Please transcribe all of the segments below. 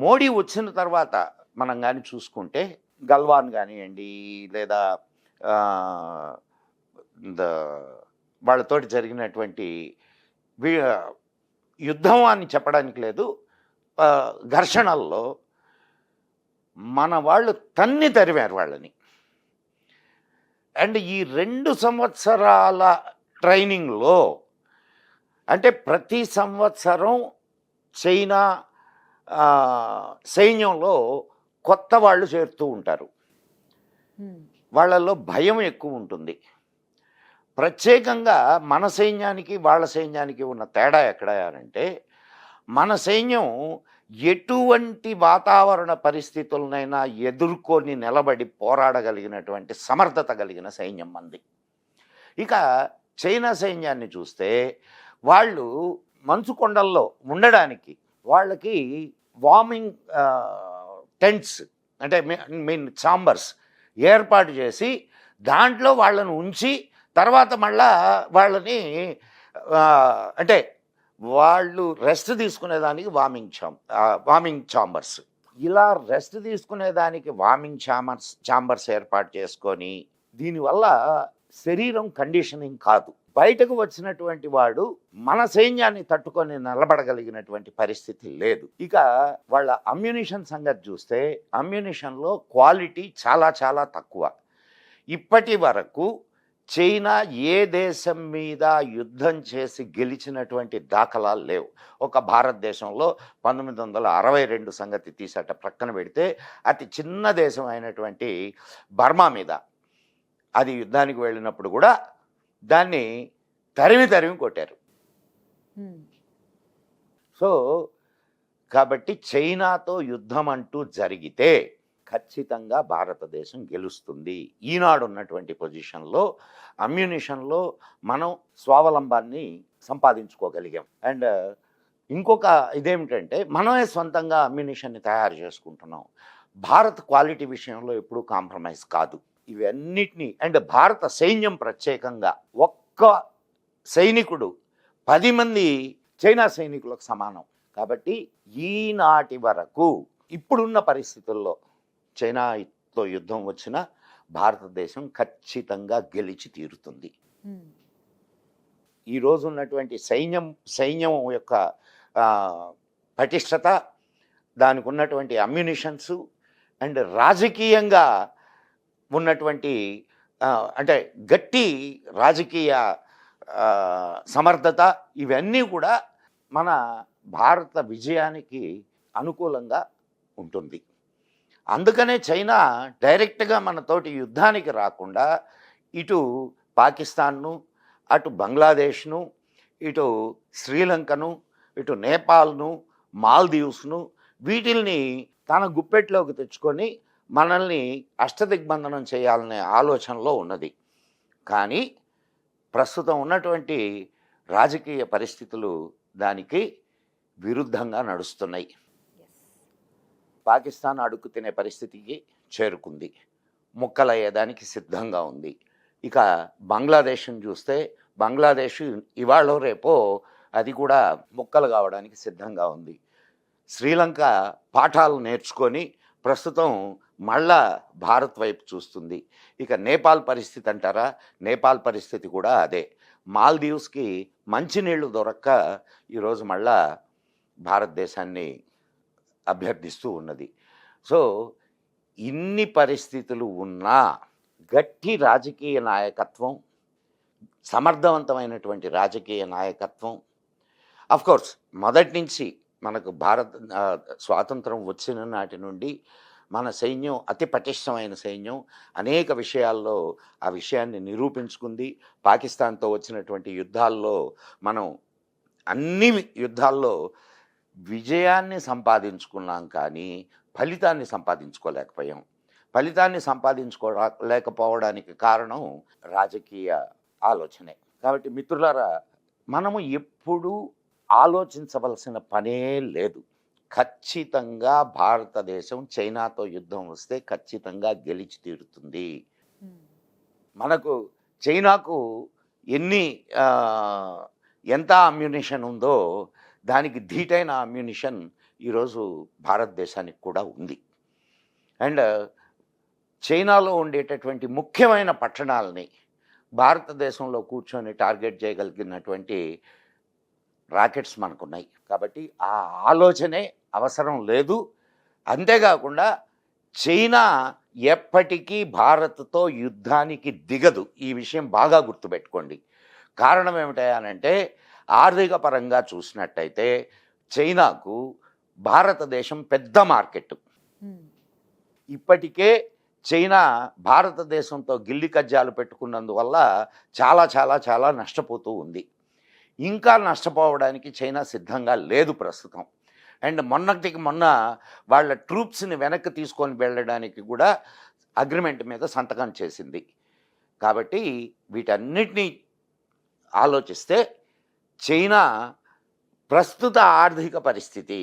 మోడీ వచ్చిన తర్వాత మనం కానీ చూసుకుంటే గల్వాన్ కానివ్వండి, లేదా ద వాళ్ళతోటి జరిగినటువంటి వి యుద్ధం అని చెప్పడానికి లేదు, ఘర్షణల్లో మన వాళ్ళు తన్ని తరిమారు వాళ్ళని. అండ్ ఈ 2 సంవత్సరాల ట్రైనింగ్లో అంటే ప్రతి సంవత్సరం చైనా సైన్యంలో కొత్త వాళ్ళు చేరుతూ ఉంటారు. వాళ్ళల్లో భయం ఎక్కువ ఉంటుంది. ప్రత్యేకంగా మన సైన్యానికి వాళ్ళ సైన్యానికి ఉన్న తేడా ఎక్కడ అంటే, మన సైన్యం ఎటువంటి వాతావరణ పరిస్థితులనైనా ఎదుర్కొని నిలబడి పోరాడగలిగినటువంటి సమర్థత కలిగిన సైన్యం మంది. ఇక చైనా సైన్యాన్ని చూస్తే వాళ్ళు మంచు కొండల్లో ఉండడానికి వాళ్ళకి వార్మింగ్ టెంట్స్ అంటే మీన్ ఛాంబర్స్ ఏర్పాటు చేసి దాంట్లో వాళ్ళను ఉంచి తర్వాత మళ్ళా వాళ్ళని అంటే వాళ్ళు రెస్ట్ తీసుకునేదానికి వార్మింగ్ ఛాంబర్స్, ఇలా రెస్ట్ తీసుకునేదానికి వార్మింగ్ ఛాంబర్స్ ఏర్పాటు చేసుకొని, దీనివల్ల శరీరం కండిషనింగ్ కాదు. బయటకు వచ్చినటువంటి వాడు మన సైన్యాన్ని తట్టుకొని నిలబడగలిగినటువంటి పరిస్థితి లేదు. ఇక వాళ్ళ అమ్యునిషన్ సంగతి చూస్తే అమ్యునిషన్లో క్వాలిటీ చాలా చాలా తక్కువ. ఇప్పటి వరకు చైనా ఏ దేశం మీద యుద్ధం చేసి గెలిచినటువంటి దాఖలాలు లేవు. ఒక భారతదేశంలో 1962 సంగతి తీసట ప్రక్కన పెడితే, అతి చిన్న దేశం అయినటువంటి బర్మా మీద అది యుద్ధానికి వెళ్ళినప్పుడు కూడా దాన్ని తరిమి కొట్టారు. సో కాబట్టి చైనాతో యుద్ధం అంటూ జరిగితే ఖచ్చితంగా భారతదేశం గెలుస్తుంది. ఈనాడు ఉన్నటువంటి పొజిషన్లో అమ్యునిషన్లో మనం స్వావలంబాన్ని సంపాదించుకోగలిగాం. అండ్ ఇంకొక ఇదేమిటంటే, మనమే సొంతంగా అమ్యునిషన్ని తయారు చేసుకుంటున్నాం. భారత్ క్వాలిటీ విషయంలో ఎప్పుడూ కాంప్రమైజ్ కాదు. ఇవన్నిటినీ అండ్ భారత సైన్యం ప్రత్యేకంగా ఒక్క సైనికుడు 10 మంది చైనా సైనికులకు సమానం. కాబట్టి ఈనాటి వరకు ఇప్పుడున్న పరిస్థితుల్లో చైనాతో యుద్ధం వచ్చినా భారతదేశం ఖచ్చితంగా గెలిచి తీరుతుంది. ఈరోజు ఉన్నటువంటి సైన్యం యొక్క పటిష్టత, దానికి ఉన్నటువంటి అమ్యునిషన్స్ అండ్ రాజకీయంగా ఉన్నటువంటి అంటే గట్టి రాజకీయ సమర్థత, ఇవన్నీ కూడా మన భారత విజయానికి అనుకూలంగా ఉంటుంది. అందుకనే చైనా డైరెక్ట్గా మనతోటి యుద్ధానికి రాకుండా ఇటు పాకిస్తాన్ను, అటు బంగ్లాదేశ్ను, ఇటు శ్రీలంకను, ఇటు నేపాల్ను, మాల్దీవ్స్ను, వీటిల్ని తన గుప్పెట్లోకి తెచ్చుకొని మనల్ని అష్టదిగ్బంధనం చేయాలనే ఆలోచనలో ఉన్నది. కానీ ప్రస్తుతం ఉన్నటువంటి రాజకీయ పరిస్థితులు దానికి విరుద్ధంగా నడుస్తున్నాయి. పాకిస్తాన్ అడుగు తినే పరిస్థితికి చేరుకుంది, ముక్కలయ్యేదానికి సిద్ధంగా ఉంది. ఇక బంగ్లాదేశ్ని చూస్తే బంగ్లాదేశ్ ఇవాళ రేపో అది కూడా ముక్కలు కావడానికి సిద్ధంగా ఉంది. శ్రీలంక పాఠాలు నేర్చుకొని ప్రస్తుతం మళ్ళా భారత్ వైపు చూస్తుంది. ఇక నేపాల్ పరిస్థితి అంటారా, నేపాల్ పరిస్థితి కూడా అదే. మాల్దీవ్స్కి మంచినీళ్లు దొరక్క ఈరోజు మళ్ళా భారతదేశాన్ని అభ్యర్థిస్తూ ఉన్నది. సో ఇన్ని పరిస్థితులు ఉన్నా గట్టి రాజకీయ నాయకత్వం, సమర్థవంతమైనటువంటి రాజకీయ నాయకత్వం, అఫ్కోర్స్ మొదటి నుంచి మనకు స్వాతంత్రం వచ్చిన నాటి నుండి మన సైన్యం అతి పటిష్టమైన సైన్యం, అనేక విషయాల్లో ఆ విషయాన్ని నిరూపించుకుంది. పాకిస్తాన్తో వచ్చినటువంటి యుద్ధాల్లో మనం అన్ని యుద్ధాల్లో విజయాన్ని సంపాదించుకున్నాం, కానీ ఫలితాన్ని సంపాదించుకోలేకపోయాం. ఫలితాన్ని సంపాదించుకోలేకపోవడానికి కారణం రాజకీయ ఆలోచనే. కాబట్టి మిత్రులారా, మనము ఎప్పుడూ ఆలోచించవలసిన పనే లేదు. ఖచ్చితంగా భారతదేశం చైనాతో యుద్ధం వస్తే ఖచ్చితంగా గెలిచి తీరుతుంది. మనకు చైనాకు ఎంత అమ్యునిషన్ ఉందో దానికి ధీటైన అమ్యునిషన్ ఈరోజు భారతదేశానికి కూడా ఉంది. అండ్ చైనాలో ఉండేటటువంటి ముఖ్యమైన పట్టణాలని భారతదేశంలో కూర్చొని టార్గెట్ చేయగలిగినటువంటి రాకెట్స్ మనకున్నాయి. కాబట్టి ఆ ఆలోచనే అవసరం లేదు. అంతేకాకుండా చైనా ఎప్పటికీ భారత్తో యుద్ధానికి దిగదు. ఈ విషయం బాగా గుర్తుపెట్టుకోండి. కారణం ఏమిటంటే ఆర్థిక పరంగా చూసినట్టయితే చైనాకు భారతదేశం పెద్ద మార్కెట్. ఇప్పటికే చైనా భారతదేశంతో గిల్లి కజ్జాలు పెట్టుకున్నందువల్ల చాలా చాలా చాలా నష్టపోతూ ఉంది. ఇంకా నష్టపోవడానికి చైనా సిద్ధంగా లేదు ప్రస్తుతం. అండ్ మొన్నటికి మొన్న వాళ్ళ ట్రూప్స్ని వెనక్కి తీసుకొని వెళ్ళడానికి కూడా అగ్రిమెంట్ మీద సంతకం చేసింది. కాబట్టి వీటన్నిటినీ ఆలోచిస్తే చైనా ప్రస్తుత ఆర్థిక పరిస్థితి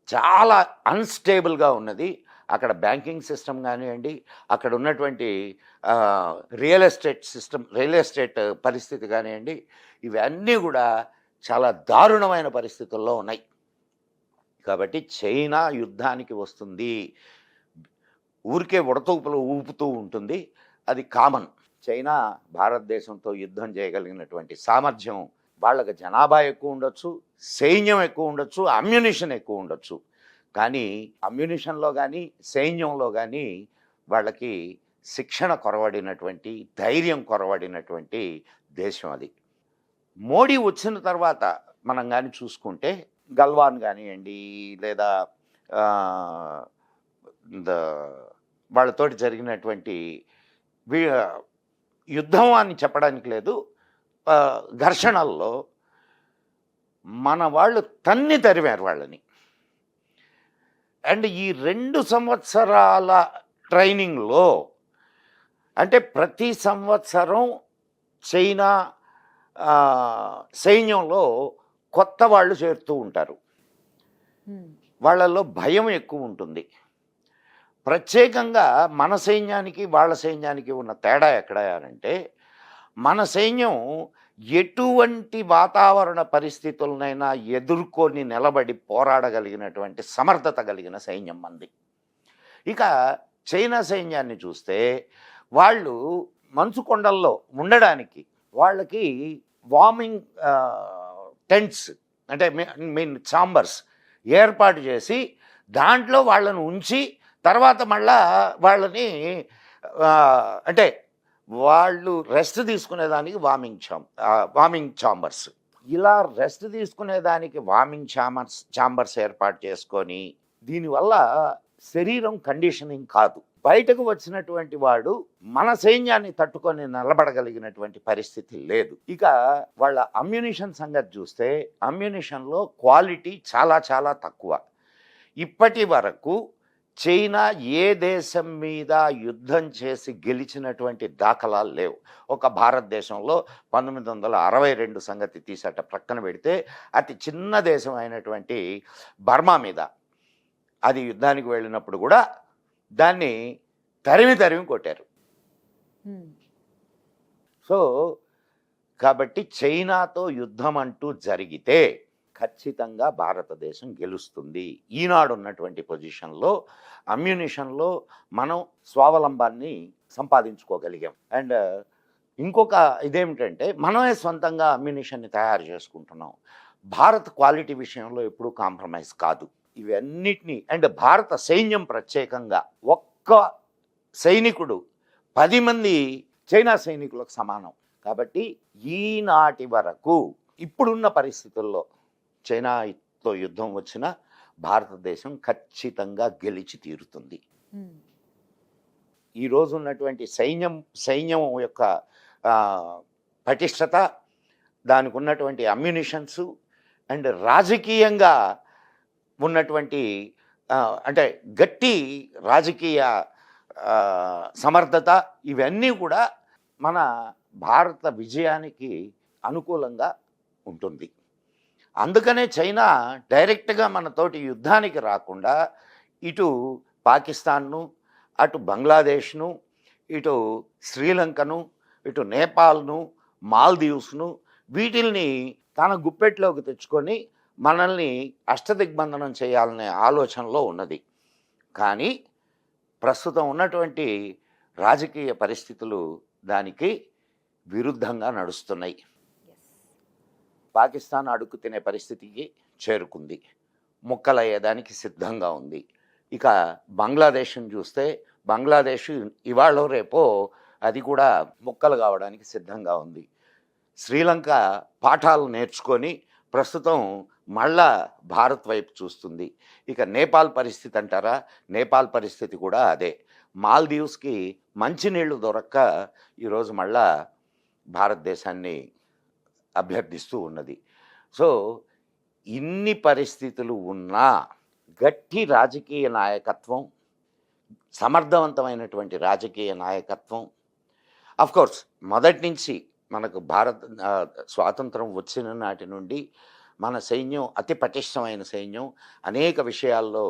చాలా అన్స్టేబుల్గా ఉన్నది. అక్కడ బ్యాంకింగ్ సిస్టమ్ కానివ్వండి, అక్కడ ఉన్నటువంటి రియల్ ఎస్టేట్ పరిస్థితి కానివ్వండి, ఇవన్నీ కూడా చాలా దారుణమైన పరిస్థితుల్లో ఉన్నాయి. కాబట్టి చైనా యుద్ధానికి వస్తుంది, ఊరికే ఉడతూపులు ఊపుతూ ఉంటుంది, అది కామన్. చైనా భారతదేశంతో యుద్ధం చేయగలిగినటువంటి సామర్థ్యం, వాళ్ళకి జనాభా ఎక్కువ ఉండొచ్చు, సైన్యం ఎక్కువ ఉండొచ్చు, అమ్యునిషన్ ఎక్కువ ఉండొచ్చు. కానీ అమ్యునిషన్లో కానీ సైన్యంలో కానీ వాళ్ళకి శిక్షణ కొరవడినటువంటి, ధైర్యం కొరవడినటువంటి దేశం అది. మోడీ వచ్చిన తర్వాత మనం కానీ చూసుకుంటే గల్వాన్ కానివ్వండి, లేదా వాళ్ళతోటి జరిగినటువంటి యుద్ధం అని చెప్పడానికి లేదు, ఘర్షణల్లో మన వాళ్ళు తన్ని తరివారు వాళ్ళని. అండ్ ఈ 2 సంవత్సరాల ట్రైనింగ్లో అంటే ప్రతి సంవత్సరం చైనా సైన్యంలో కొత్త వాళ్ళు చేరుతూ ఉంటారు. వాళ్ళల్లో భయం ఎక్కువ ఉంటుంది. ప్రత్యేకంగా మన సైన్యానికి వాళ్ళ సైన్యానికి ఉన్న తేడా ఎక్కడ అంటే, మన సైన్యం ఎటువంటి వాతావరణ పరిస్థితులనైనా ఎదుర్కొని నిలబడి పోరాడగలిగినటువంటి సమర్థత కలిగిన సైన్యం మంది. ఇక చైనా సైన్యాన్ని చూస్తే వాళ్ళు మంచు కొండల్లో ఉండడానికి వాళ్ళకి వార్మింగ్ టెంట్స్ అంటే మీన్ ఛాంబర్స్ ఏర్పాటు చేసి దాంట్లో వాళ్ళను ఉంచి తర్వాత మళ్ళా వాళ్ళని అంటే వాళ్ళు రెస్ట్ తీసుకునేదానికి వార్మింగ్ ఛాంబర్స్, ఇలా రెస్ట్ తీసుకునేదానికి వార్మింగ్ ఛాంబర్స్ ఏర్పాటు చేసుకొని, దీనివల్ల శరీరం కండిషనింగ్ కాదు. బయటకు వచ్చినటువంటి వాడు మన సైన్యాన్ని తట్టుకొని నిలబడగలిగినటువంటి పరిస్థితి లేదు. ఇక వాళ్ళ అమ్యునిషన్ సంగతి చూస్తే అమ్యునిషన్లో క్వాలిటీ చాలా చాలా తక్కువ. ఇప్పటి వరకు చైనా ఏ దేశం మీద యుద్ధం చేసి గెలిచినటువంటి దాఖలాలు లేవు. ఒక భారతదేశంలో 1962 సంగతి తీసేట ప్రక్కన పెడితే అతి చిన్న దేశం అయినటువంటి బర్మా మీద అది యుద్ధానికి వెళ్ళినప్పుడు కూడా దాన్ని తరిమి కొట్టారు. సో కాబట్టి చైనాతో యుద్ధం అంటూ జరిగితే ఖచ్చితంగా భారతదేశం గెలుస్తుంది. ఈనాడు ఉన్నటువంటి పొజిషన్లో అమ్యునిషన్లో మనం స్వావలంబాన్ని సంపాదించుకోగలిగాం. అండ్ ఇంకొక ఇదేమిటంటే మనమే సొంతంగా అమ్యునిషన్ని తయారు చేసుకుంటున్నాం. భారత్ క్వాలిటీ విషయంలో ఎప్పుడూ కాంప్రమైజ్ కాదు. ఇవన్నిటినీ అండ్ భారత సైన్యం ప్రత్యేకంగా ఒక్క సైనికుడు 10 మంది చైనా సైనికులకు సమానం. కాబట్టి ఈనాటి వరకు ఇప్పుడున్న పరిస్థితుల్లో చైనాతో యుద్ధం వచ్చినా భారతదేశం ఖచ్చితంగా గెలిచి తీరుతుంది. ఈరోజు ఉన్నటువంటి సైన్యం యొక్క పటిష్టత, దానికి ఉన్నటువంటి అమ్యునిషన్స్ అండ్ రాజకీయంగా ఉన్నటువంటి అంటే గట్టి రాజకీయ సమర్థత, ఇవన్నీ కూడా మన భారత విజయానికి అనుకూలంగా ఉంటుంది. అందుకనే చైనా డైరెక్ట్గా మనతోటి యుద్ధానికి రాకుండా ఇటు పాకిస్తాన్ను, అటు బంగ్లాదేశ్ను, ఇటు శ్రీలంకను, ఇటు నేపాల్ను, మాల్దీవ్స్ను వీటిల్ని తన గుప్పెట్లోకి తెచ్చుకొని మనల్ని అష్టదిగ్బంధనం చేయాలనే ఆలోచనలో ఉన్నది. కానీ ప్రస్తుతం ఉన్నటువంటి రాజకీయ పరిస్థితులు దానికి విరుద్ధంగా నడుస్తున్నాయి. పాకిస్తాన్ అడుగు తినే పరిస్థితికి చేరుకుంది, ముక్కలయ్యేదానికి సిద్ధంగా ఉంది. ఇక బంగ్లాదేశ్ని చూస్తే బంగ్లాదేశ్ ఇవాళ రేపో అది కూడా ముక్కలు కావడానికి సిద్ధంగా ఉంది. శ్రీలంక పాఠాలు నేర్చుకొని ప్రస్తుతం మళ్ళా భారత్ వైపు చూస్తుంది. ఇక నేపాల్ పరిస్థితి అంటారా, నేపాల్ పరిస్థితి కూడా అదే. మాల్దీవ్స్కి మంచినీళ్లు దొరక్క ఈరోజు మళ్ళా భారతదేశాన్ని అభ్యర్థిస్తూ ఉన్నది. సో ఇన్ని పరిస్థితులు ఉన్నా గట్టి రాజకీయ నాయకత్వం, సమర్థవంతమైనటువంటి రాజకీయ నాయకత్వం, అఫ్కోర్స్ మొదటి నుంచి మనకు స్వాతంత్రం వచ్చిన నాటి నుండి మన సైన్యం అతి పటిష్టమైన సైన్యం, అనేక విషయాల్లో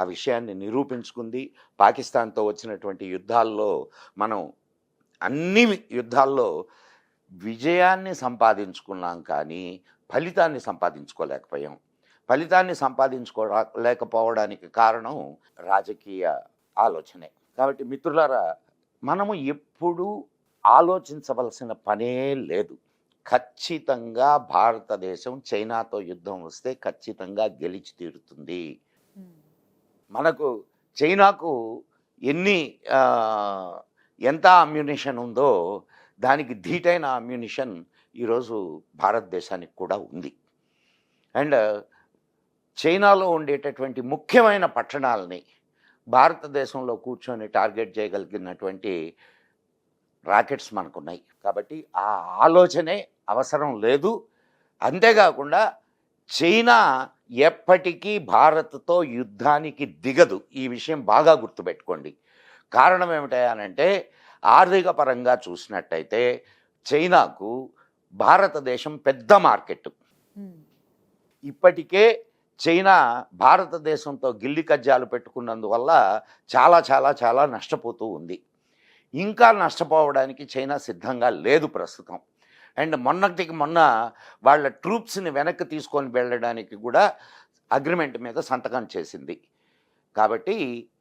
ఆ విషయాన్ని నిరూపించుకుంది. పాకిస్తాన్తో వచ్చినటువంటి యుద్ధాల్లో మనం అన్ని యుద్ధాల్లో విజయాన్ని సంపాదించుకున్నాం, కానీ ఫలితాన్ని సంపాదించుకోలేకపోయాం. ఫలితాన్ని సంపాదించుకోలేకపోవడానికి కారణం రాజకీయ ఆలోచనే. కాబట్టి మిత్రులారా, మనము ఎప్పుడూ ఆలోచించవలసిన పనే లేదు. ఖచ్చితంగా భారతదేశం చైనాతో యుద్ధం వస్తే ఖచ్చితంగా గెలిచి తీరుతుంది. మనకు చైనాకు ఎంత అమ్యునిషన్ ఉందో దానికి ధీటైన అమ్యునిషన్ ఈరోజు భారతదేశానికి కూడా ఉంది. అండ్ చైనాలో ఉండేటటువంటి ముఖ్యమైన పట్టణాలని భారతదేశంలో కూర్చొని టార్గెట్ చేయగలిగినటువంటి రాకెట్స్ మనకున్నాయి. కాబట్టి ఆ ఆలోచనే అవసరం లేదు. అంతేకాకుండా చైనా ఎప్పటికీ భారత్తో యుద్ధానికి దిగదు. ఈ విషయం బాగా గుర్తుపెట్టుకోండి. కారణం ఏమిటంటే ఆర్థిక పరంగా చూసినట్టయితే చైనాకు భారతదేశం పెద్ద మార్కెట్. ఇప్పటికే చైనా భారతదేశంతో గిల్లి కజ్జాలు పెట్టుకున్నందువల్ల చాలా చాలా చాలా నష్టపోతూ ఉంది. ఇంకా నష్టపోవడానికి చైనా సిద్ధంగా లేదు ప్రస్తుతం. అండ్ మొన్నటికి మొన్న వాళ్ళ ట్రూప్స్ని వెనక్కి తీసుకొని వెళ్ళడానికి కూడా అగ్రిమెంట్ మీద సంతకం చేసింది. కాబట్టి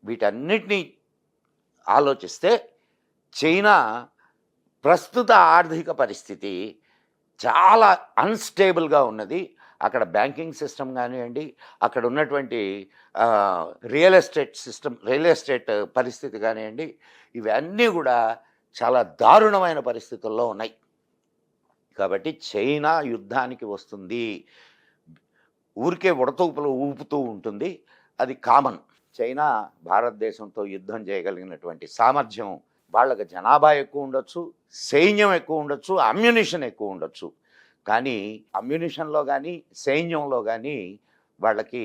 వీటన్నిటినీ ఆలోచిస్తే చైనా ప్రస్తుత ఆర్థిక పరిస్థితి చాలా అన్స్టేబుల్గా ఉన్నది. అక్కడ బ్యాంకింగ్ సిస్టమ్ కానివ్వండి, అక్కడ ఉన్నటువంటి రియల్ ఎస్టేట్ పరిస్థితి కానివ్వండి, ఇవన్నీ కూడా చాలా దారుణమైన పరిస్థితుల్లో ఉన్నాయి. కాబట్టి చైనా యుద్ధానికి వస్తుంది, ఊరికే ఉడతూపులు ఊపుతూ ఉంటుంది, అది కామన్. చైనా భారతదేశంతో యుద్ధం చేయగలిగినటువంటి సామర్థ్యం, వాళ్ళకి జనాభా ఎక్కువ ఉండొచ్చు, సైన్యం ఎక్కువ ఉండొచ్చు, అమ్యునిషన్ ఎక్కువ ఉండొచ్చు. కానీ అమ్యునిషన్లో కానీ సైన్యంలో కానీ వాళ్ళకి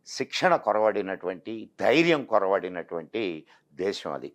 శిక్షణ కొరవడినటువంటి, ధైర్యం కొరవడినటువంటి దేశం అది.